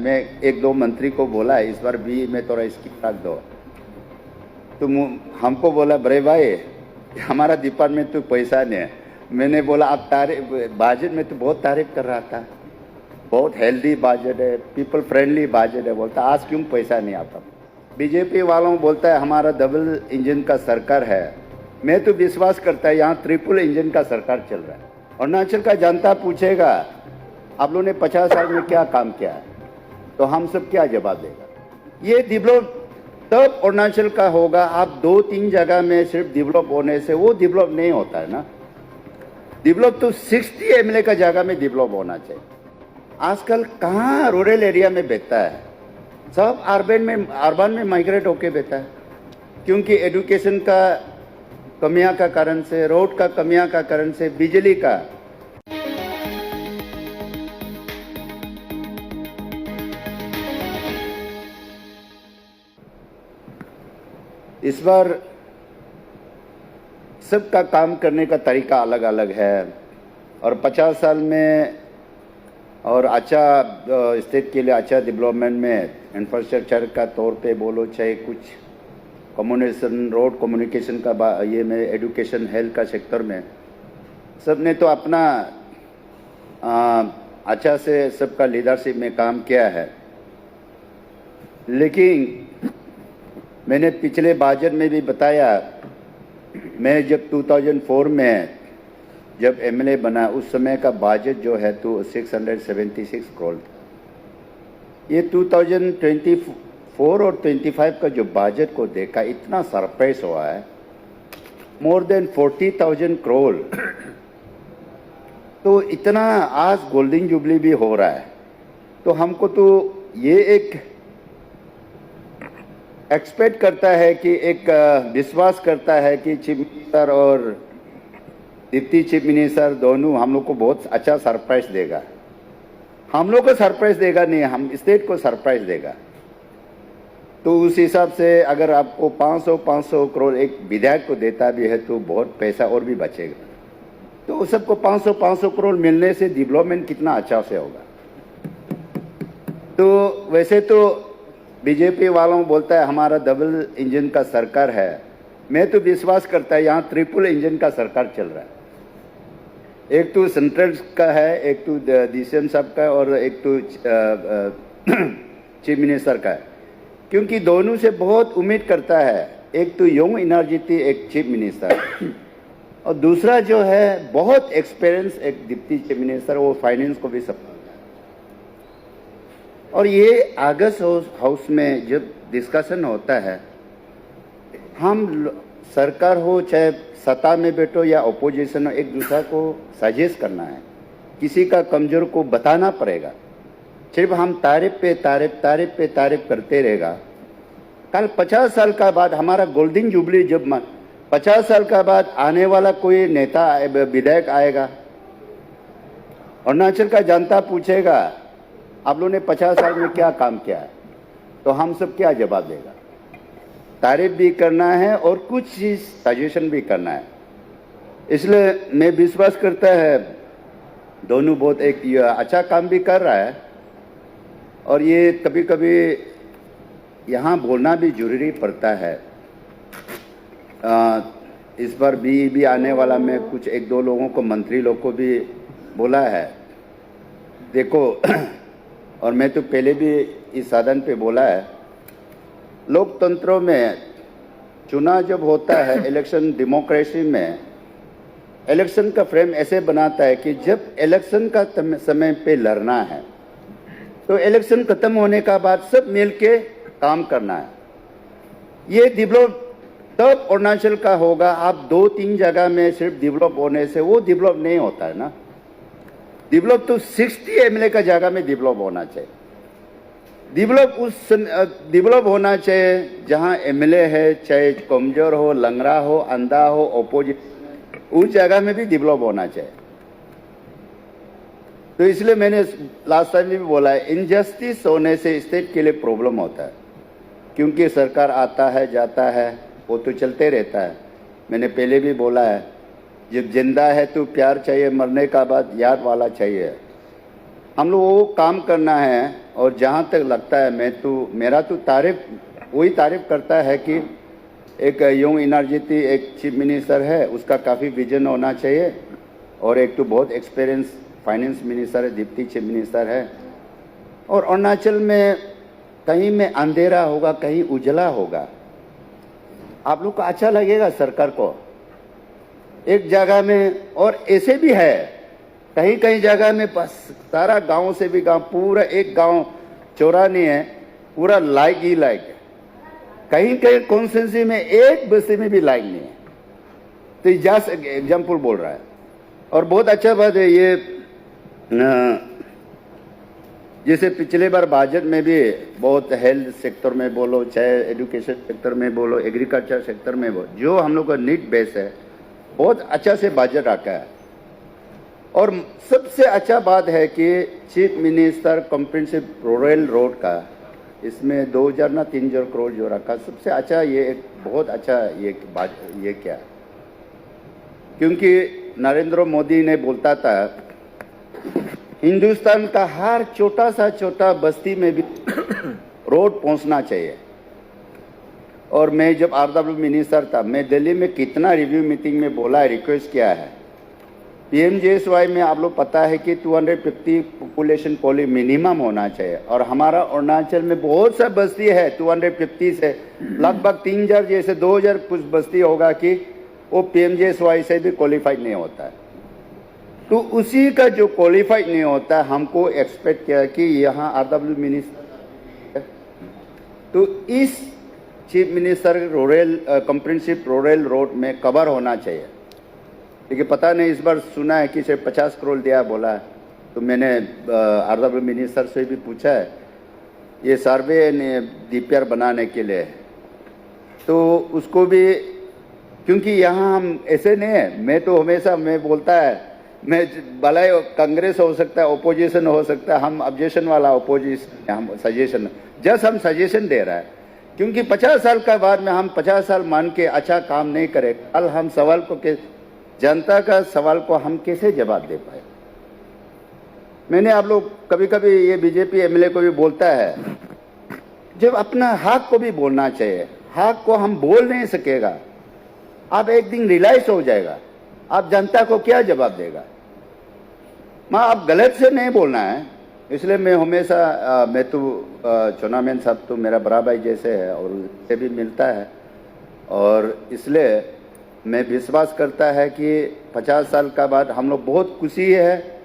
मैं एक दो मंत्री को बोला है इस बार भी मैं थोड़ा स्कीम रख दो, तो हमको बोला बड़े भाई हमारा डिपार्टमेंट तो पैसा नहीं है। मैंने बोला आप बजट में तो बहुत तारीफ कर रहा था, बहुत हेल्दी बजट है, पीपल फ्रेंडली बजट है, बोलता आज क्यों पैसा नहीं आता। बीजेपी वालों बोलता है हमारा डबल इंजन का सरकार है। मैं तो विश्वास करता है यहाँ ट्रिपल इंजन का सरकार चल रहा है। अरुणाचल का जनता पूछेगा आप लोगों ने 50 साल में क्या काम किया है, तो हम सब क्या जवाब देगा। ये डेवलप तब अरुणाचल का होगा। आप 2-3 जगह में सिर्फ डेवलप होने से वो डेवलप नहीं होता है ना। डेवलप तो 60 एमएलए का जगह में डेवलप होना चाहिए। आजकल कहाँ रूरल एरिया में बेचता है, सब अर्बन में माइग्रेट होके बेचता है, क्योंकि एजुकेशन का कमियां का कारण से, रोड का कमियां का कारण से, बिजली का। इस बार सबका काम करने का तरीका अलग अलग है और 50 साल में और अच्छा स्टेट के लिए अच्छा डेवलपमेंट में इंफ्रास्ट्रक्चर का तौर पे बोलो, चाहे कुछ कम्युनिकेशन, रोड कम्युनिकेशन का ये में, एजुकेशन, हेल्थ का सेक्टर में सब ने तो अपना अच्छा से सबका लीडरशिप में काम किया है। लेकिन मैंने पिछले बजट में भी बताया, मैं जब 2004 में जब एमएलए बना उस समय का बजट जो है तो 676 करोड़ था। ये 2024 और 25 का जो बजट को देखा इतना सरप्राइज हुआ है, मोर देन 40,000 करोड़। तो इतना आज गोल्डन जुबली भी हो रहा है, तो हमको तो ये एक एक्सपेक्ट करता है कि एक विश्वास करता है कि चीफ मिनिस्टर और डिप्टी चीफ मिनिस्टर दोनों हम लोग को बहुत अच्छा सरप्राइज देगा। हम लोग को सरप्राइज देगा नहीं, हम स्टेट को सरप्राइज देगा। तो उस हिसाब से अगर आपको 500 करोड़ एक विधायक को देता भी है तो बहुत पैसा और भी बचेगा। तो सबको 500 करोड़ मिलने से डेवलपमेंट कितना अच्छा से होगा। तो वैसे तो बीजेपी वालों बोलता है हमारा डबल इंजन का सरकार है। मैं तो विश्वास करता है यहाँ ट्रिपल इंजन का सरकार चल रहा है। एक तो सेंट्रल का है, एक तो डीसीएम साहब का और एक तो चीफ मिनिस्टर का है, क्योंकि दोनों से बहुत उम्मीद करता है। एक तो यंग एनर्जी थी, एक चीफ मिनिस्टर, और दूसरा जो है बहुत एक्सपीरियंस एक डिप्टी चीफ मिनिस्टर, वो फाइनेंस को भी सब। और ये अगस्त हाउस में जब डिस्कशन होता है, हम सरकार हो चाहे सत्ता में बैठो या अपोजिशन हो, एक दूसरे को सजेस्ट करना है, किसी का कमजोर को बताना पड़ेगा। सिर्फ हम तारीफ पे तारीफ करते रहेगा। कल 50 साल का बाद हमारा गोल्डन जुबली, जब 50 साल का बाद आने वाला कोई नेता विधायक आएगा, अरुणाचल का जनता पूछेगा आप लोगों ने 50 साल में क्या काम किया है, तो हम सब क्या जवाब देगा। तारीफ भी करना है और कुछ चीज सजेशन भी करना है। इसलिए मैं विश्वास करता है दोनों बहुत एक अच्छा काम भी कर रहा है, और ये कभी कभी यहाँ बोलना भी जरूरी पड़ता है। इस बार भी आने वाला, मैं कुछ एक दो लोगों को, मंत्री लोग को भी बोला है, देखो और मैं तो पहले भी इस साधन पे बोला है, लोकतंत्रों में चुनाव जब होता है, इलेक्शन डेमोक्रेसी में इलेक्शन का फ्रेम ऐसे बनाता है कि जब इलेक्शन का समय पे लड़ना है तो इलेक्शन खत्म होने का बाद सब मिलके काम करना है। ये डेवलप तब अरुणाचल का होगा। आप 2-3 जगह में सिर्फ डेवलप होने से वो डेवलप नहीं होता है ना। डेवलप तो 60 एमएलए का जगह में डेवलप होना चाहिए। डेवलप होना चाहिए जहां एमएलए है, चाहे कमजोर हो, लंगड़ा हो, अंधा हो, अपोजिट, उस जगह में भी डेवलप होना चाहिए। तो इसलिए मैंने लास्ट टाइम भी बोला है, इनजस्टिस होने से स्टेट के लिए प्रॉब्लम होता है, क्योंकि सरकार आता है जाता है, वो तो चलते रहता है। मैंने पहले भी बोला है, जब जिंदा है तो प्यार चाहिए, मरने का बाद याद वाला चाहिए। हम लोग वो काम करना है और जहाँ तक लगता है मेरा तो वही तारीफ करता है कि एक यंग एनर्जेटिक एक चीफ मिनिस्टर है, उसका काफ़ी विजन होना चाहिए। और एक तो बहुत एक्सपीरियंस फाइनेंस मिनिस्टर है, डिप्टी चीफ मिनिस्टर है। और अरुणाचल में कहीं में अंधेरा होगा, कहीं उजला होगा। आप लोग को अच्छा लगेगा सरकार को एक जगह में। और ऐसे भी है कहीं कहीं जगह में बस सारा गांव से भी गांव, पूरा एक गांव चौरा नहीं है, पूरा लाइक ही लाइक है। कहीं कहीं कॉन्स्टिट्यूंसी में एक बस्ती में भी लाइक नहीं है। तो जस्ट एग्जाम्पल बोल रहा है। और बहुत अच्छा बात है ये, जैसे पिछले बार बजट में भी बहुत हेल्थ सेक्टर में बोलो, चाहे एजुकेशन सेक्टर में बोलो, एग्रीकल्चर सेक्टर में बोलो, जो हम लोग का नीड बेस है, बहुत अच्छा से बजट रखा है। और सबसे अच्छा बात है कि chief minister comprehensive rural road का इसमें 2000 ना 3000 करोड़ जो रखा, सबसे अच्छा ये एक बहुत अच्छा ये क्या, क्योंकि नरेंद्र मोदी ने बोलता था हिंदुस्तान का हर छोटा सा छोटा बस्ती में भी रोड पहुंचना चाहिए। और मैं जब आरडब्ल्यू मिनिस्टर था, मैं दिल्ली में कितना रिव्यू मीटिंग में बोला, रिक्वेस्ट किया है, पीएमजीएसवाई में आप लोग पता है कि 250 पॉपुलेशन पॉली मिनिमम होना चाहिए। और हमारा अरुणाचल में बहुत सा बस्ती है 250 से लगभग 3000 जैसे 2000 कुछ बस्ती होगा कि वो पीएमजीएसवाई से भी क्वालिफाइड नहीं होता है। तो उसी का जो क्वालिफाइड नहीं होता, हमको एक्सपेक्ट किया कि यहाँ आरडब्ल्यू मिनिस्टर, तो इस chief minister rural comprehensive rural road में कवर होना चाहिए। लेकिन पता नहीं, इस बार सुना है कि सिर्फ 50 करोड़ दिया बोला। तो मैंने आरडब्ल्यू मिनिस्टर से भी पूछा है ये सर्वे ने डीपीआर बनाने के लिए, तो उसको भी, क्योंकि यहाँ हम ऐसे नहीं है, मैं तो हमेशा मैं बोलता है, मैं भले कांग्रेस हो सकता है, ओपोजिशन हो सकता है, हम ऑब्जेक्शन वाला ओपोजिशन, हम सजेशन, जस्ट हम सजेशन दे रहा है। क्योंकि 50 साल का बाद में हम 50 साल मान के अच्छा काम नहीं करें, कल हम सवाल को जनता का सवाल को हम कैसे जवाब दे पाए। मैंने आप लोग कभी कभी ये बीजेपी एमएलए को भी बोलता है, जब अपना हक को भी बोलना चाहिए। हक को हम बोल नहीं सकेगा, आप एक दिन रियलाइज हो जाएगा, आप जनता को क्या जवाब देगा। माँ आप गलत से नहीं बोलना है। इसलिए मैं हमेशा मैं तो चुनामेन साहब तो मेरा बड़ा भाई जैसे है और उससे भी मिलता है, और इसलिए मैं विश्वास करता है कि 50 साल का बाद हम लोग बहुत खुशी है।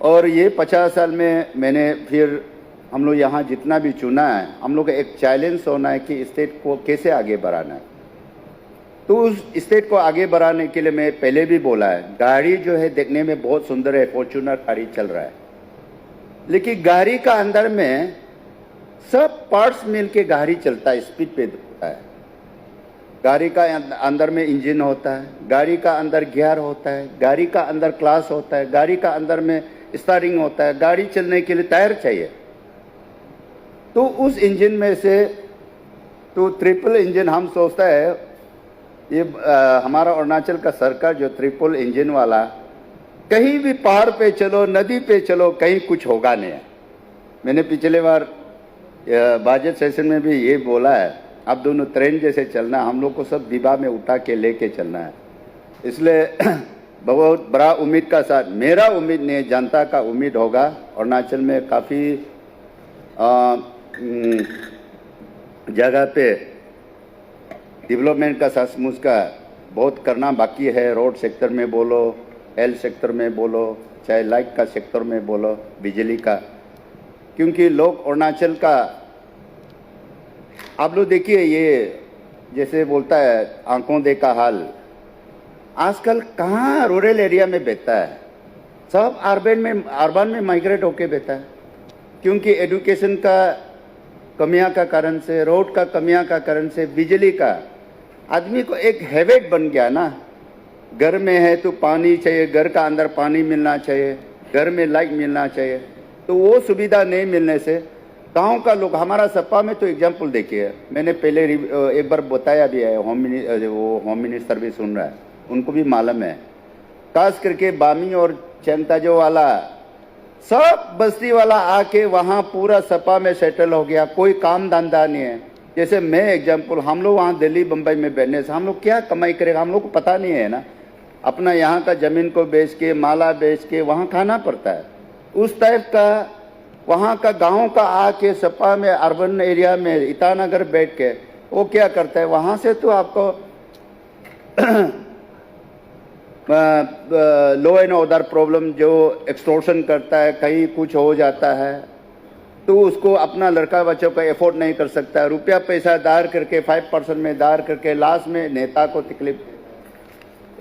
और ये 50 साल में मैंने फिर हम लोग यहाँ जितना भी चुना है, हम लोग का एक चैलेंज होना है कि स्टेट को कैसे आगे बढ़ाना है। तो उस स्टेट को आगे बढ़ाने के लिए मैं पहले भी बोला है, गाड़ी जो है देखने में बहुत सुंदर है, फॉर्च्यूनर गाड़ी चल रहा है, लेकिन गाड़ी का अंदर में सब पार्ट्स मिल के गाड़ी चलता है, स्पीड पे होता है। गाड़ी का अंदर में इंजन होता है, गाड़ी का अंदर गियर होता है, गाड़ी का अंदर क्लास होता है, गाड़ी का अंदर में स्टारिंग होता है, गाड़ी चलने के लिए टायर चाहिए। तो उस इंजन में से तो ट्रिपल इंजन हम सोचता है, ये हमारा अरुणाचल का सरकार जो ट्रिपल इंजन वाला, कहीं भी पहाड़ पे चलो, नदी पे चलो, कहीं कुछ होगा नहीं है। मैंने पिछले बार बजट सेशन में भी ये बोला है, आप दोनों ट्रेन जैसे चलना, हम लोग को सब डिब्बा में उठा के लेके चलना है। इसलिए बहुत बड़ा उम्मीद का साथ, मेरा उम्मीद नहीं जनता का उम्मीद होगा। अरुणाचल में काफ़ी जगह पे डेवलपमेंट का सचमुच का बहुत करना बाकी है। रोड सेक्टर में बोलो, हेल्थ सेक्टर में बोलो, चाहे लाइट का सेक्टर में बोलो, बिजली का, क्योंकि लोग अरुणाचल का, आप लोग देखिए ये जैसे बोलता है आंखों देखा हाल, आजकल कहाँ रूरल एरिया में बेचता है, सब अर्बन में माइग्रेट होके बेचता है। क्योंकि एजुकेशन का कमियां का कारण से, रोड का कमियां का कारण से, बिजली का, आदमी को एक हैबिट बन गया ना, घर में है तो पानी चाहिए, घर का अंदर पानी मिलना चाहिए, घर में लाइट मिलना चाहिए। तो वो सुविधा नहीं मिलने से गांव का लोग, हमारा सपा में तो एग्जाम्पल देखिए, मैंने पहले एक बार बताया भी है, होम मिनिस्टर भी सुन रहा है, उनको भी मालूम है। खास करके बामी और चैंताजो वाला सब बस्ती वाला आके वहाँ पूरा सपा में सेटल हो गया, कोई काम धंधा नहीं है। जैसे मैं एग्जाम्पल, हम लोग वहाँ दिल्ली बम्बई में बैठने से हम लोग क्या कमाई करेगा, हम लोग को पता नहीं है ना। अपना यहाँ का जमीन को बेच के, माला बेच के वहाँ खाना पड़ता है। उस टाइप का वहाँ का गाँव का आके सपा में, अर्बन एरिया में, ईटानगर बैठ के वो क्या करता है, वहाँ से तो आपको लो एंड ऑर्डर प्रॉब्लम, जो एक्सटॉर्शन करता है, कहीं कुछ हो जाता है तो उसको अपना लड़का बच्चों का एफोर्ड नहीं कर सकता, रुपया पैसा दार करके 5% में दार करके लास्ट में नेता को तकलीफ।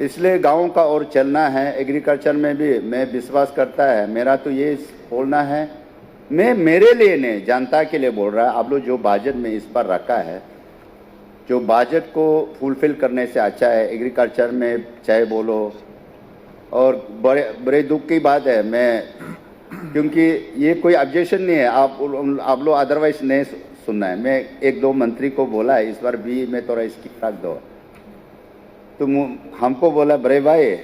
इसलिए गाँव का और चलना है। एग्रीकल्चर में भी मैं विश्वास करता है, मेरा तो ये बोलना है, मैं मेरे लिए नहीं जनता के लिए बोल रहा है। आप लोग जो बजट में इस पर रखा है, जो बजट को फुलफिल करने से अच्छा है एग्रीकल्चर में चाहे बोलो। और बड़े दुख की बात है, मैं क्योंकि ये कोई ऑब्जेक्शन नहीं है, आप लोग अदरवाइज नहीं सुनना है। मैं एक दो मंत्री को बोला है इस बार भी में थोड़ा इसकी रख दो, तो हमको बोला बड़े भाई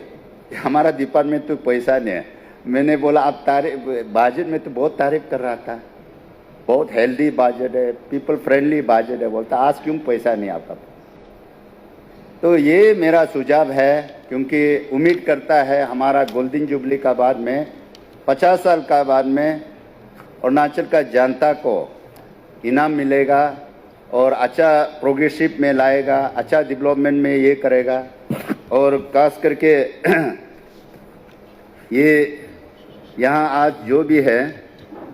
हमारा डिपार्टमेंट तो पैसा नहीं है। मैंने बोला आप तारीफ, बजट में तो बहुत तारीफ कर रहा था, बहुत हेल्दी बजट है, पीपल फ्रेंडली बजट है। बोलता आज क्यों पैसा नहीं आपका। तो ये मेरा सुझाव है, क्योंकि उम्मीद करता है हमारा गोल्डन जुबली का बाद में 50 साल का बाद में अरुणाचल का जनता को इनाम मिलेगा और अच्छा प्रोग्रेसिव में लाएगा, अच्छा डेवलपमेंट में ये करेगा। और खास करके ये यहाँ आज जो भी है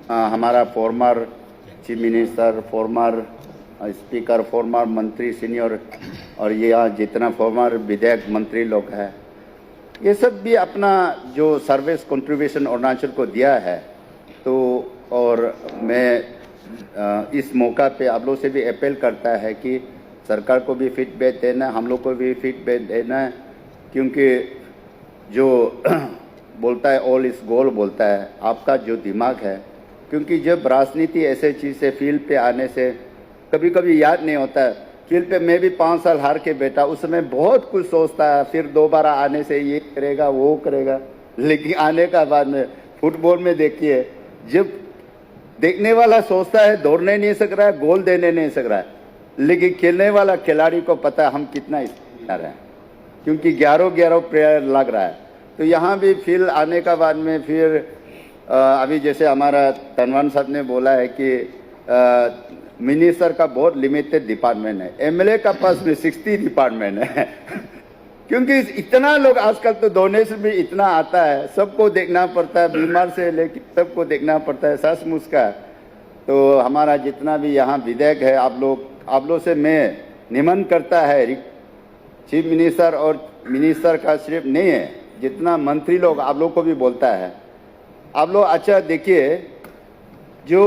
हमारा former chief minister, farmer speaker, farmer मंत्री सीनियर, और ये यहाँ जितना फॉर्मर विधायक मंत्री लोग हैं, ये सब भी अपना जो सर्विस कंट्रीब्यूशन अरुणाचल को दिया है। तो और मैं इस मौका पे आप लोग से भी अपील करता है कि सरकार को भी फीडबैक देना, हम लोग को भी फीडबैक देना है, क्योंकि जो बोलता है ऑल इज गोल बोलता है, आपका जो दिमाग है, क्योंकि जब राजनीति ऐसे चीज़ से फील्ड पे आने से कभी कभी याद नहीं होता है। फील्ड पे मैं भी 5 साल हार के बैठा, उस समय बहुत कुछ सोचता है, फिर दोबारा आने से ये करेगा वो करेगा, लेकिन आने का बाद में फुटबॉल में देखिए, जब देखने वाला सोचता है दौड़ने नहीं सक रहा है, गोल देने नहीं सक रहा है, लेकिन खेलने वाला खिलाड़ी को पता है हम कितना रहे हैं, क्योंकि 11 प्लेयर लग रहा है। तो यहाँ भी फील्ड आने का बाद में फिर अभी जैसे हमारा तनवान साहब ने बोला है कि मिनिस्टर का बहुत लिमिटेड डिपार्टमेंट है, एमएलए का पास में 60 डिपार्टमेंट है क्योंकि इतना लोग आजकल तो डोनेशन भी इतना आता है, सबको देखना पड़ता है, बीमार से लेकर सबको देखना पड़ता है, सांस मुस्का। तो हमारा जितना भी यहाँ विधायक है, आप लोग से मैं निमंत्रण करता है, चीफ मिनिस्टर और मिनिस्टर का सिर्फ नहीं है, जितना मंत्री लोग आप लोग को भी बोलता है, आप लोग अच्छा देखिए, जो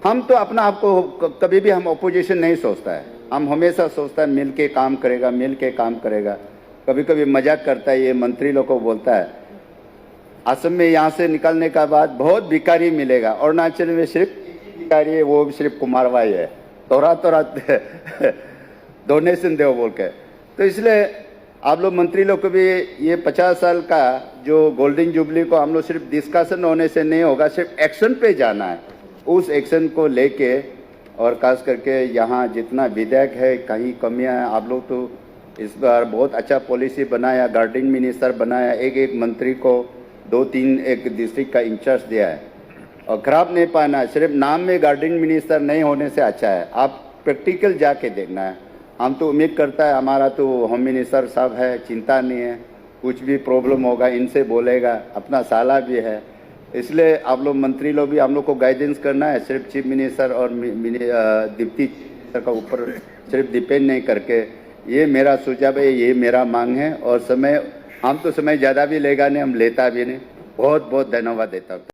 हम तो अपना आपको कभी भी हम अपोजिशन नहीं सोचता है, हम हमेशा सोचता है मिल के काम करेगा, मिल के काम करेगा। कभी कभी मजाक करता है, ये मंत्री लोग को बोलता है असम में यहाँ से निकलने का बाद बहुत भिखारी मिलेगा, अरुणाचल में सिर्फ भिखारी है, वो भी सिर्फ कुमारवाई है, तोरा डोनेशन दो बोल के। तो इसलिए आप लोग मंत्री लोग को भी ये 50 साल का जो गोल्डन जुबली को हम लोग सिर्फ डिस्कशन होने से नहीं होगा, सिर्फ एक्शन पे जाना है। उस एक्शन को लेके और खास करके यहाँ जितना विधायक है, कहीं कमियां हैं, आप लोग तो इस बार बहुत अच्छा पॉलिसी बनाया, गार्डनिंग मिनिस्टर बनाया, एक मंत्री को 2-3 एक डिस्ट्रिक्ट का इंचार्ज दिया है, और खराब नहीं पाना, सिर्फ नाम में गार्डनिंग मिनिस्टर नहीं होने से अच्छा है, आप प्रैक्टिकल जाके देखना है। हम तो उम्मीद करता है, हमारा तो होम मिनिस्टर साहब है, चिंता नहीं है, कुछ भी प्रॉब्लम होगा इनसे बोलेगा, अपना साला भी है। इसलिए आप लोग मंत्री लोग भी हम लोग को गाइडेंस करना है, सिर्फ चीफ मिनिस्टर और डिप्टी मिनिस्टर का ऊपर सिर्फ डिपेंड नहीं करके। ये मेरा सुझाव है, ये मेरा मांग है। और समय हम तो समय ज़्यादा भी लेगा नहीं, हम लेता भी नहीं। बहुत बहुत धन्यवाद देता हूँ।